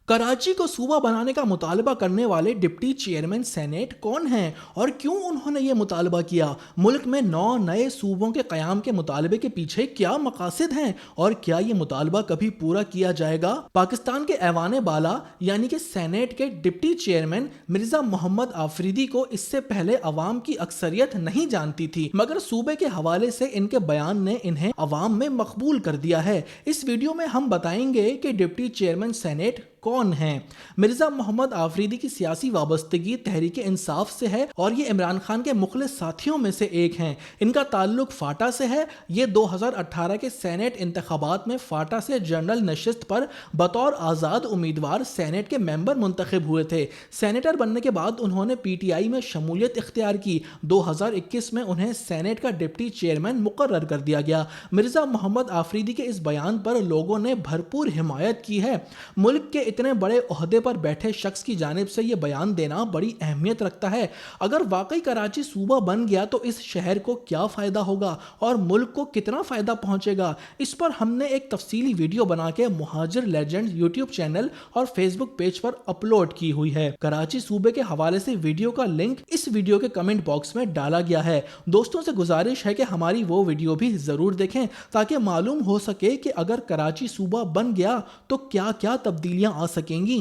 कराची को सूबा बनाने का मुतालबा करने वाले डिप्टी चेयरमैन सेनेट कौन हैं और क्यों उन्होंने ये मुतालबा किया? मुल्क में 9 नए सूबों के क़याम के मुतालबे के पीछे क्या मकासद हैं और क्या ये मुतालबा कभी पूरा किया जाएगा? पाकिस्तान के ऐवान बाला यानी कि सेनेट के डिप्टी चेयरमैन मिर्जा मोहम्मद आफरीदी को इससे पहले अवाम की अक्सरियत नहीं जानती थी, मगर सूबे के हवाले से इनके बयान ने इन्हें अवाम में मकबूल कर दिया है। इस वीडियो में हम बताएंगे कि डिप्टी चेयरमैन सेनेट कौन हैं। मिर्जा मोहम्मद आफरीदी की सियासी वाबस्तगी तहरीक इंसाफ से है और ये इमरान खान के मुखलिस साथियों में से एक हैं। इनका ताल्लुक फाटा से है। ये 2018 के सेनेट इंतखाबात में फाटा से जनरल नशिस्त पर बतौर आज़ाद उम्मीदवार सेनेट के मेंबर मुंतखब हुए थे। सेनेटर बनने के बाद उन्होंने पीटीआई में शमूलियत इख्तियार की। 2021 में उन्हें सेनेट का डिप्टी चेयरमैन मुकर्रर कर दिया गया। मिर्जा मोहम्मद आफरीदी के इस बयान पर लोगों ने भरपूर हिमायत की है। मुल्क के इतने बड़े ओहदे पर बैठे शख्स की जानिब से यह बयान देना बड़ी अहमियत रखता है। अगर वाकई कराची सूबा बन गया तो इस शहर को क्या फ़ायदा होगा और मुल्क को कितना फ़ायदा पहुंचेगा, इस पर हमने एक तफसीली वीडियो बना के मुहाजिर लेजेंड यूट्यूब चैनल और फेसबुक पेज पर अपलोड की हुई है। कराची सूबे के हवाले से वीडियो का लिंक इस वीडियो के कमेंट बॉक्स में डाला गया है। दोस्तों से गुजारिश है कि हमारी वो वीडियो भी ज़रूर देखें ताकि मालूम हो सके कि अगर कराची सूबा बन गया तो क्या क्या तब्दीलियां आ सकेंगी।